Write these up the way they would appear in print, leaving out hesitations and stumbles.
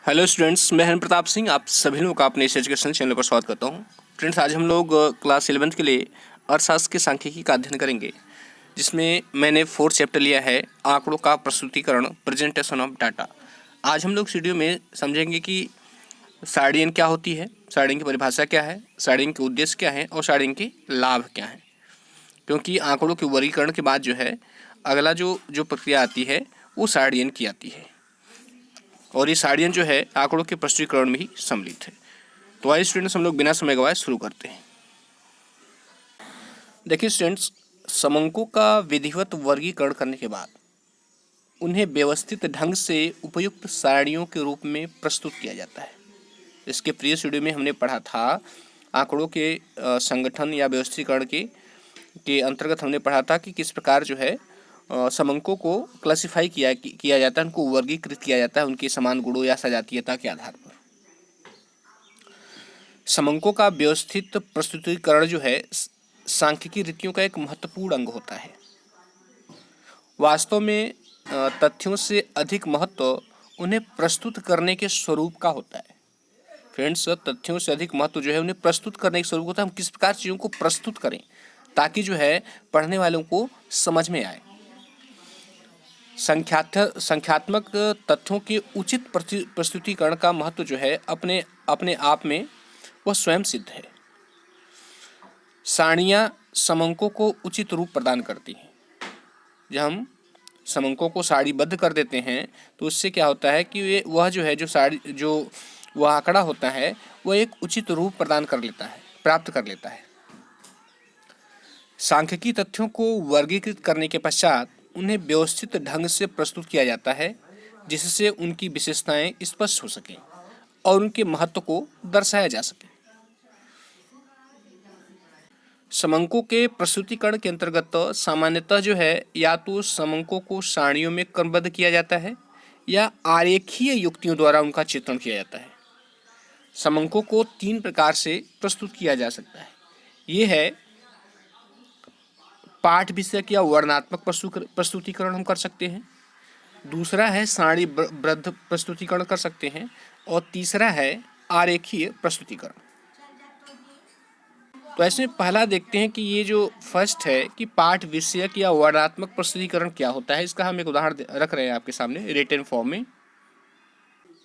Hello students, मैं हरन प्रताप सिंह आप सभी लोगों का अपने इस एजुकेशन चैनल पर स्वागत करता हूं। फ्रेंड्स, आज हम लोग क्लास 11th के लिए अर्थशास्त्र के सांख्यिकी का अध्ययन करेंगे, जिसमें मैंने 4th चैप्टर लिया है आंकड़ों का प्रस्तुतिकरण, प्रेजेंटेशन ऑफ डाटा। आज हम लोग इस वीडियो में समझेंगे कि सारणी क्या होती है, सारणी की परिभाषा क्या है, सारणी के उद्देश्य क्या है और सारणी के लाभ क्या हैं। क्योंकि आंकड़ों के वर्गीकरण के बाद जो है अगला जो प्रक्रिया आती है वो सारणी की आती है, और ये सारणी जो है आंकड़ों के प्रस्तुतिकरण में ही सम्मिलित है। तो आइए स्टूडेंट्स, हम लोग बिना समय गवाए शुरू करते हैं। देखिए स्टूडेंट्स, समंकों का विधिवत वर्गीकरण करने के बाद उन्हें व्यवस्थित ढंग से उपयुक्त सारणियों के रूप में प्रस्तुत किया जाता है। इसके प्रीवियस वीडियो में हमने पढ़ा था आंकड़ों के संगठन या व्यवस्थीकरण के अंतर्गत हमने पढ़ा था कि किस प्रकार जो है समंकों को क्लासिफाई किया जाता है, उनको वर्गीकृत किया जाता है उनके समान गुणों या सजातीयता के आधार पर। समंकों का व्यवस्थित प्रस्तुतिकरण जो है सांख्यिकी रीतियों का एक महत्वपूर्ण अंग होता है। वास्तव में तथ्यों से अधिक महत्व उन्हें प्रस्तुत करने के स्वरूप का होता है। फ्रेंड्स, तथ्यों से अधिक महत्व जो है उन्हें प्रस्तुत करने के स्वरूप होता है। हम किस प्रकार चीज़ों को प्रस्तुत करें ताकि जो है पढ़ने वालों को समझ में आए। संख्यात्मक तथ्यों के उचित प्रस्तुतिकरण का महत्व जो है अपने आप में वह स्वयं सिद्ध है। सारणियाँ समंकों को उचित रूप प्रदान करती हैं। जब हम समंकों को सारणीबद्ध कर देते हैं तो उससे क्या होता है कि वह जो है जो वह आंकड़ा होता है वह एक उचित रूप प्रदान कर लेता है, प्राप्त कर लेता है। सांख्यिकी तथ्यों को वर्गीकृत करने के पश्चात उन्हें व्यवस्थित ढंग से प्रस्तुत किया जाता है, जिससे उनकी विशेषताएं स्पष्ट हो सकें और उनके महत्व को दर्शाया जा सके। समंकों के प्रस्तुतिकरण के अंतर्गत सामान्यतः जो है या तो समंकों को सारणियों में क्रमबद्ध किया जाता है या आरेखीय युक्तियों द्वारा उनका चित्रण किया जाता है। समंकों को 3 प्रकार से प्रस्तुत किया जा सकता है। ये है पाठ विषयक या वर्णनात्मक प्रस्तुतिकरण हम कर सकते हैं, दूसरा है सारणीबद्ध प्रस्तुतिकरण कर सकते हैं, और तीसरा है आरेखीय प्रस्तुतिकरण। तो ऐसे में पहला देखते हैं कि ये जो फर्स्ट है कि पाठ विषयक या वर्णनात्मक प्रस्तुतिकरण क्या होता है। इसका हम एक उदाहरण रख रहे हैं आपके सामने रिटन फॉर्म में।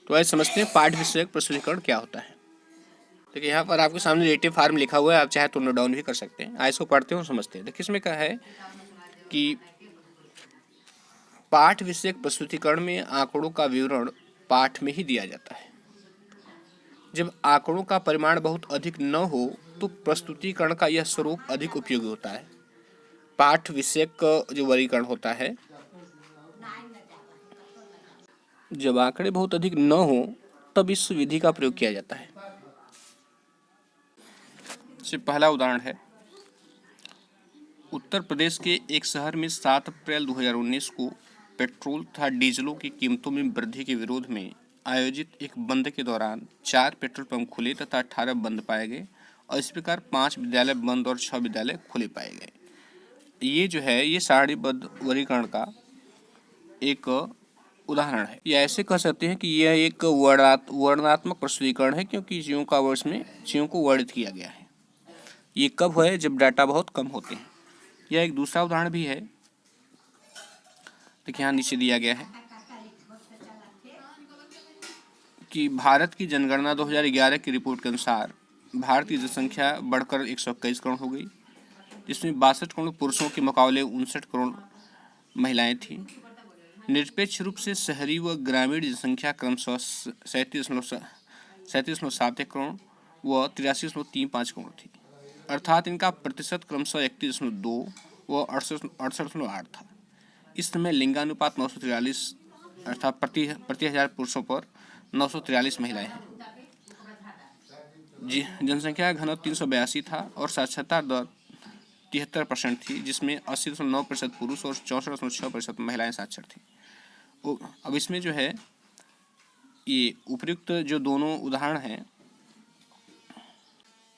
तो ऐसे समझते हैं पाठ विषयक प्रस्तुतिकरण क्या होता है। देखिए यहाँ पर आपके सामने रिटन फॉर्म लिखा हुआ है, आप चाहे तो नोट डाउन भी कर सकते हैं। आइए इसको पढ़ते हैं और समझते हैं। देखिए इसमें क्या है कि पाठ विषयक प्रस्तुतिकरण में आंकड़ों का विवरण पाठ में ही दिया जाता है। जब आंकड़ों का परिमाण बहुत अधिक न हो तो प्रस्तुतिकरण का यह स्वरूप अधिक उपयोगी होता है। पाठ विषयक जो वर्गीकरण होता है, जब आंकड़े बहुत अधिक न हो तब इस विधि का प्रयोग किया जाता है। इससे पहला उदाहरण है, उत्तर प्रदेश के एक शहर में 7 अप्रैल 2019 को पेट्रोल तथा डीजलों की कीमतों में वृद्धि के विरोध में आयोजित एक बंद के दौरान 4 पेट्रोल पंप खुले तथा 18 बंद पाए गए, और इस प्रकार 5 विद्यालय बंद और 6 विद्यालय खुले पाए गए। ये जो है ये सारणीबद्ध वर्गीकरण का एक उदाहरण है। या ऐसे कह सकते हैं कि यह एक वर्णनात्मक प्रस्तुतिकरण है, क्योंकि चीज़ों का वर्ष में चीज़ों को वर्णित किया गया है। ये कब है? जब डाटा बहुत कम होते हैं। यह एक दूसरा उदाहरण भी है, देखिए यहाँ नीचे दिया गया है कि भारत की जनगणना 2011 की रिपोर्ट के अनुसार भारत की जनसंख्या बढ़कर 121 करोड़ हो गई, जिसमें 62 करोड़ पुरुषों के मुकाबले 59 करोड़ महिलाएं थीं। निरपेक्ष रूप से शहरी व ग्रामीण जनसंख्या क्रमशः 37.71 करोड़ व 83.35 करोड़ थी, अर्थात इनका प्रतिशत क्रमशः 31.2 व 68.8 था। इस समय लिंगानुपात 943 अर्थात प्रति हजार पुरुषों पर 943 महिलाएं हैं। जनसंख्या घनत्व 382 था और साक्षरता दर 73% थी, जिसमें 80.9% पुरुष और 64.6% महिलाएं साक्षर थी। अब इसमें जो है ये उपयुक्त जो दोनों उदाहरण हैं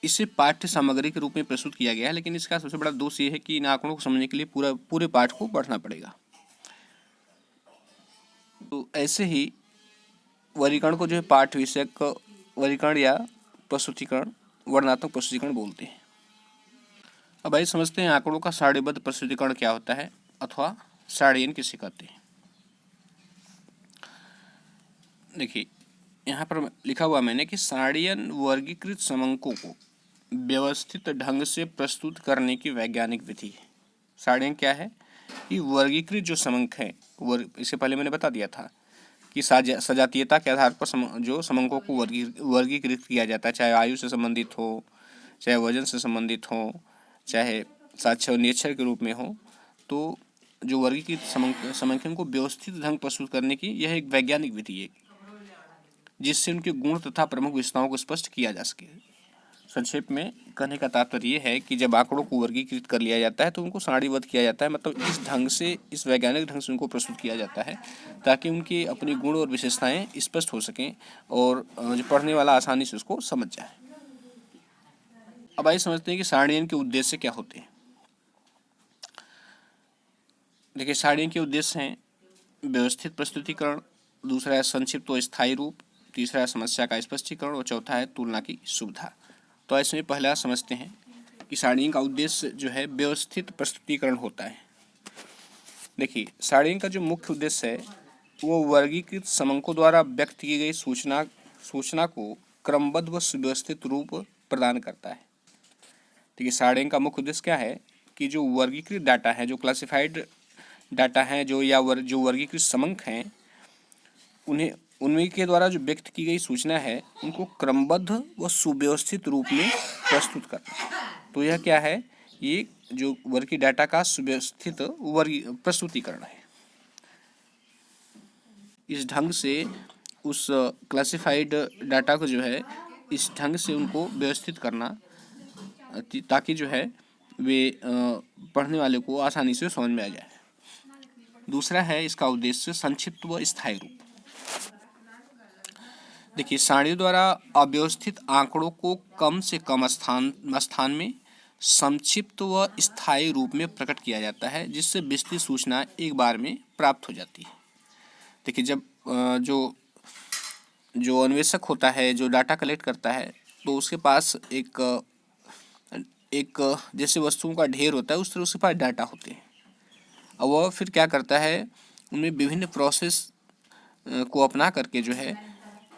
इसे पाठ्य सामग्री के रूप में प्रस्तुत किया गया है, लेकिन इसका सबसे बड़ा दोष ये है कि इन आंकड़ों को समझने के लिए पूरे पाठ को पढ़ना पड़ेगा। तो ऐसे ही वर्गीकरण को जो है पाठ विषयक वर्गीकरण या प्रस्तुतिकरण, वर्णनात्मक प्रस्तुतिकरण बोलते हैं। अब आइए समझते हैं आंकड़ों का सारणीबद्ध प्रस्तुतिकरण क्या होता है अथवा सारणीयन किसे कहते हैं। देखिए यहाँ पर लिखा हुआ मैंने कि सारणीयन वर्गीकृत समंकों को व्यवस्थित ढंग से प्रस्तुत करने की वैज्ञानिक विधि है। सारणीयन क्या है कि वर्गीकृत जो समंक है, इससे पहले मैंने बता दिया था कि सजातीयता के आधार पर जो समंकों को वर्गीकृत किया जाता है, चाहे आयु से संबंधित हो, चाहे वजन से संबंधित हो, चाहे साक्षर निरक्षर के रूप में हो, तो जो वर्गीकृत समंकन को व्यवस्थित ढंग प्रस्तुत करने की यह एक वैज्ञानिक विधि है जिससे उनके गुण तथा प्रमुख विशेषताओं को स्पष्ट किया जा सके। संक्षेप में कहने का तात्पर्य यह है कि जब आंकड़ों को वर्गीकृत कर लिया जाता है तो उनको सारणीबद्ध किया जाता है, मतलब इस ढंग से, इस वैज्ञानिक ढंग से उनको प्रस्तुत किया जाता है ताकि उनकी अपनी गुण और विशेषताएं स्पष्ट हो सकें और जो पढ़ने वाला आसानी से उसको समझ जाए। अब आइए समझते हैं कि सारणीयन के उद्देश्य क्या होते हैं। देखिए सारणीयन के उद्देश्य हैं व्यवस्थित प्रस्तुतिकरण, दूसरा है संक्षिप्त व स्थायी रूप, तीसरा है समस्या का स्पष्टीकरण और चौथा है तुलना की सुविधा। तो इसमें पहला समझते हैं कि सारणीयन का उद्देश्य जो है व्यवस्थित प्रस्तुतिकरण होता है। देखिए सारणीयन का जो मुख्य उद्देश्य है वो वर्गीकृत समंकों द्वारा व्यक्त की गई सूचना को क्रमबद्ध व सुव्यवस्थित रूप प्रदान करता है। देखिए सारणीयन का मुख्य उद्देश्य क्या है कि जो वर्गीकृत डाटा है, जो क्लासिफाइड डाटा है, जो वर्गीकृत समंक हैं, उन्हीं के द्वारा जो व्यक्त की गई सूचना है उनको क्रमबद्ध व सुव्यवस्थित रूप में प्रस्तुत करना। तो यह क्या है, ये जो वर्गीकृत डाटा का सुव्यवस्थित प्रस्तुतिकरण है। इस ढंग से उस क्लासिफाइड डाटा को जो है इस ढंग से उनको व्यवस्थित करना ताकि जो है वे पढ़ने वाले को आसानी से समझ में आ जाए। दूसरा है इसका उद्देश्य संक्षिप्त व स्थायी रूप। देखिए सारणी द्वारा अव्यवस्थित आंकड़ों को कम से कम स्थान में संक्षिप्त व स्थायी रूप में प्रकट किया जाता है जिससे विस्तृत सूचना एक बार में प्राप्त हो जाती है। देखिए जब जो अन्वेषक होता है, जो डाटा कलेक्ट करता है, तो उसके पास एक जैसे वस्तुओं का ढेर होता है उस तरह उसके पास डाटा होते हैं। और वह फिर क्या करता है, उनमें विभिन्न प्रोसेस को अपना करके जो है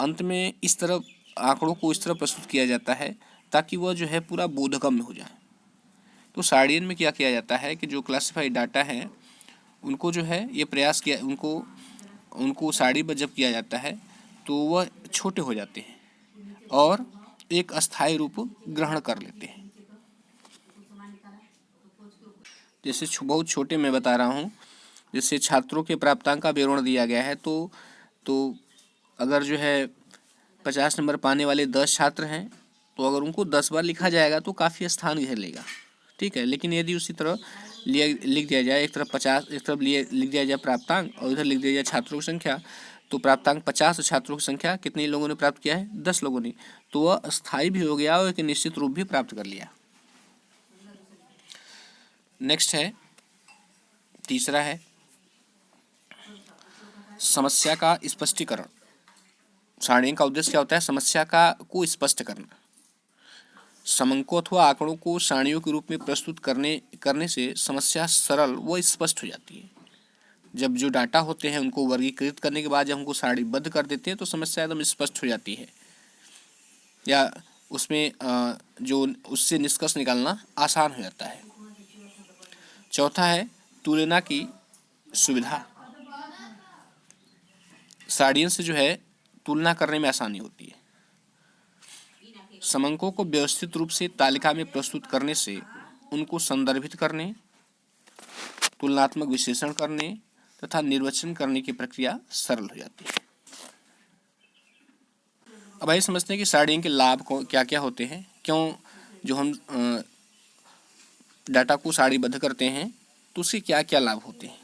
अंत में इस तरह आंकड़ों को इस तरह प्रस्तुत किया जाता है ताकि वह जो है पूरा बोधगम्य हो जाए। तो सारणीयन में क्या किया जाता है कि जो क्लासिफाइड डाटा है उनको जो है ये प्रयास किया, उनको सारणीबद्ध जब किया जाता है तो वह छोटे हो जाते हैं और एक अस्थायी रूप ग्रहण कर लेते हैं। जैसे बहुत छोटे मैं बता रहा हूँ, जैसे छात्रों के प्राप्तांक का विवरण दिया गया है तो अगर जो है 50 नंबर पाने वाले 10 छात्र हैं तो अगर उनको 10 बार लिखा जाएगा तो काफ़ी स्थान घेर लेगा, ठीक है। लेकिन यदि उसी तरह लिख दिया जाए, एक तरफ 50, एक तरफ लिख दिया जाए प्राप्तांक और इधर लिख दिया जाए छात्रों की संख्या, तो प्राप्तांक 50 और छात्रों की संख्या कितने लोगों ने प्राप्त किया है, 10 लोगों ने, तो वह अस्थायी भी हो गया और एक निश्चित रूप भी प्राप्त कर लिया। नेक्स्ट है, तीसरा है समस्या का स्पष्टीकरण। सारणीयन का उद्देश्य क्या होता है, समस्या को स्पष्ट करना। समंकों अथवा आंकड़ों को सारणियों के रूप में प्रस्तुत करने से समस्या सरल व स्पष्ट हो जाती है। जब जो डाटा होते हैं उनको वर्गीकृत करने के बाद जब हमको सारणीबद्ध कर देते हैं तो समस्या एकदम स्पष्ट हो जाती है, या उसमें जो उससे निष्कर्ष निकालना आसान हो जाता है। चौथा है तुलना की सुविधा। सारणीयन से जो है तुलना करने में आसानी होती है। समंकों को व्यवस्थित रूप से तालिका में प्रस्तुत करने से उनको संदर्भित करने, तुलनात्मक विश्लेषण करने तथा निर्वचन करने की प्रक्रिया सरल हो जाती है। अब आइए समझते हैं कि सारणीयन के लाभ क्या क्या होते हैं, क्यों जो हम डाटा को सारणीबद्ध करते हैं तो उसके क्या क्या लाभ होते हैं।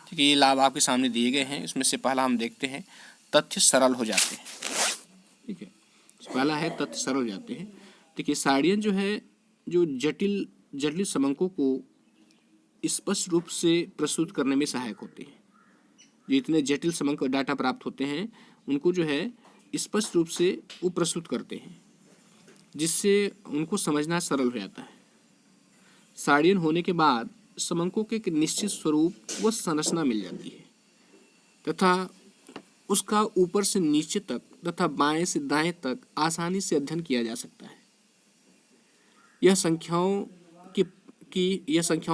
ठीक है, ये लाभ आपके सामने दिए गए हैं। इसमें से पहला हम देखते हैं, तथ्य सरल हो जाते हैं। ठीक है, पहला है तथ्य सरल हो जाते हैं। देखिए सारणीयन जो है जो जटिल समंकों को स्पष्ट रूप से प्रस्तुत करने में सहायक होते हैं। जो इतने जटिल समंक डाटा प्राप्त होते हैं उनको जो है स्पष्ट रूप से वो प्रस्तुत करते हैं, जिससे उनको समझना सरल हो जाता है। साड़ियन होने के बाद समंकों के एक निश्चित स्वरूप व संरचना मिल जाती है तथा उसका ऊपर से नीचे तक तथा बाएं से दाएं तक आसानी से अध्ययन किया जा सकता है। यह संख्याओं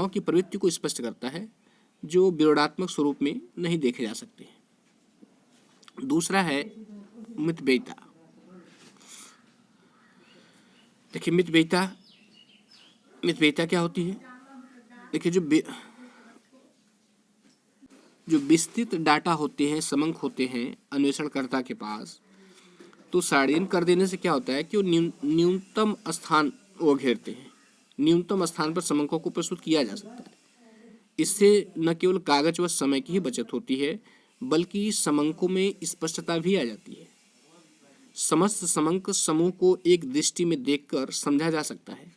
की प्रवृत्ति को स्पष्ट करता है जो विरोधात्मक स्वरूप में नहीं देखे जा सकते। दूसरा है मितव्ययिता। देखिए मितव्ययिता क्या होती है। देखिए जो विस्तृत डाटा होते हैं, समंक होते हैं अन्वेषणकर्ता के पास, तो साड़ियन कर देने से क्या होता है कि वो न्यूनतम स्थान वो घेरते हैं। न्यूनतम स्थान पर समंकों को प्रस्तुत किया जा सकता है। इससे न केवल कागज व समय की ही बचत होती है बल्कि समंकों में स्पष्टता भी आ जाती है। समस्त समंक समूह को एक दृष्टि में देखकर समझा जा सकता है।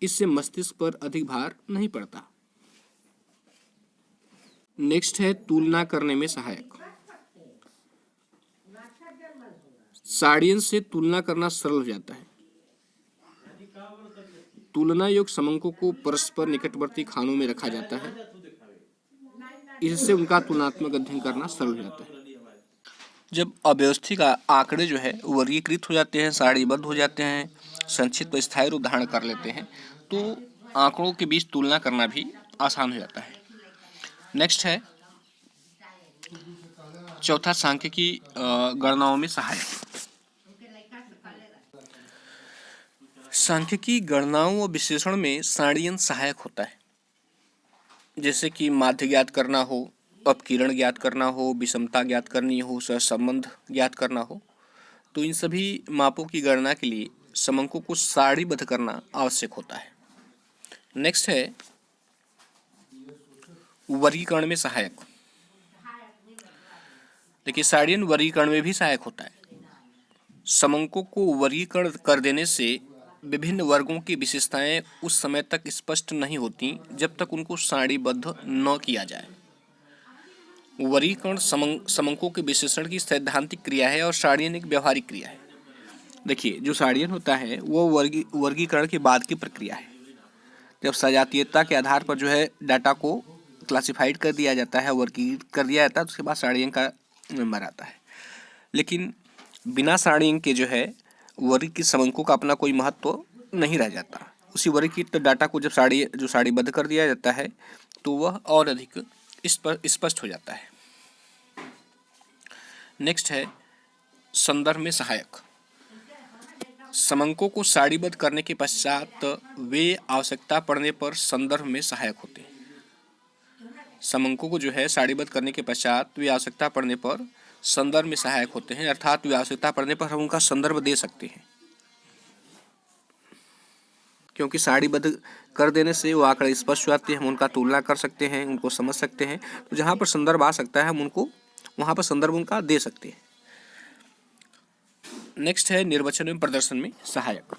इससे मस्तिष्क पर अधिक भार नहीं पड़ता। नेक्स्ट है तुलना करने में सहायक। साड़ियन से तुलना करना सरल हो जाता है। तुलना योग्य समंकों को परस्पर निकटवर्ती खानों में रखा जाता है। इससे उनका तुलनात्मक अध्ययन करना सरल हो जाता है। जब अव्यवस्थित आंकड़े जो है वर्गीकृत हो जाते हैं, सारणीबद्ध हो जाते हैं, संक्षिप्त व स्थायी रूप धारण कर लेते हैं, तो आंकड़ों के बीच तुलना करना भी आसान हो जाता है। नेक्स्ट है चौथा, सांख्यिकी गणनाओं में सहायक। सांख्यिकी गणनाओं व विश्लेषण में साड़ियन सहायक होता है। जैसे कि माध्य ज्ञात करना हो, अपकिरण ज्ञात करना हो, विषमता ज्ञात करनी हो, सहसंबंध ज्ञात करना हो, तो इन सभी मापों की गणना के लिए समंकों को सारणीबद्ध करना आवश्यक होता है। नेक्स्ट है वर्गीकरण में सहायक। देखिए साड़ियन वर्गीकरण में भी सहायक होता है। समंकों को वर्गीकरण कर देने से विभिन्न वर्गों की विशेषताएं उस समय तक स्पष्ट नहीं होती जब तक उनको सारणीबद्ध न किया जाए। वर्गीकरण समंकों के विश्लेषण की सैद्धांतिक क्रिया है और साड़ियन एक व्यवहारिक क्रिया है। देखिए जो साड़ियन होता है वो वर्गीकरण के बाद की प्रक्रिया है। जब सजातीयता के आधार पर जो है डाटा को क्लासिफाइड कर दिया जाता है, वर्गीकृत कर दिया जाता है, तो उसके बाद साड़ियन का नंबर आता है। लेकिन बिना साड़ियन के जो है वर्गीकृत समंकों का अपना कोई महत्व नहीं रह जाता। उसी वर्गीकृत डाटा को जब सारणीबद्ध कर दिया जाता है तो वह और अधिक स्पष्ट हो जाता है। नेक्स्ट है संदर्भ में सहायक। समंकों को सारणीबद्ध करने के पश्चात वे आवश्यकता पड़ने पर संदर्भ में सहायक होते हैं। समंकों को जो है सारणीबद्ध करने के पश्चात वे आवश्यकता पड़ने पर संदर्भ में सहायक होते हैं, अर्थात वे आवश्यकता पड़ने पर हम उनका संदर्भ दे सकते हैं, क्योंकि सारणीबद्ध कर देने से वो आंकड़े स्पष्ट हो जाते हैं, हम उनका तुलना कर सकते हैं, उनको समझ सकते हैं। तो जहाँ पर संदर्भ आ सकता है हम उनको वहाँ पर संदर्भ उनका दे सकते हैं। नेक्स्ट है निर्वचन एवं प्रदर्शन में सहायक।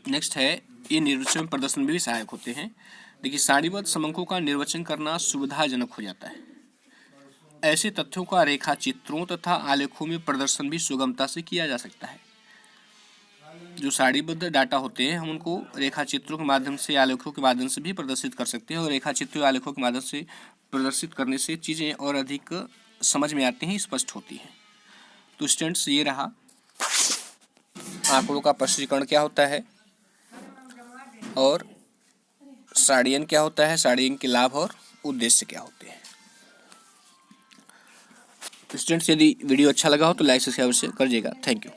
नेक्स्ट है ये निर्वचन एवं प्रदर्शन में भी सहायक होते हैं। देखिए सारणीबद्ध समंकों का निर्वचन करना सुविधाजनक हो जाता है। ऐसे तथ्यों का रेखा चित्रों तथा आलेखों में प्रदर्शन भी सुगमता से किया जा सकता है। जो सारणीबद्ध डाटा होते हैं हम उनको रेखा चित्रों के माध्यम से, आलेखों के माध्यम से भी प्रदर्शित कर सकते हैं, और रेखा चित्रों आलेखों के माध्यम से प्रदर्शित करने से चीज़ें और अधिक समझ में आती हैं, स्पष्ट होती हैं। तो स्टूडेंट्स ये रहा आंकड़ों का प्रस्तुतीकरण क्या होता है और साड़ियन क्या होता है, साड़ियन के लाभ और उद्देश्य क्या होते हैं। स्टूडेंट्स यदि वीडियो अच्छा लगा हो तो लाइक सब्सक्राइब से करिएगा। Thank you.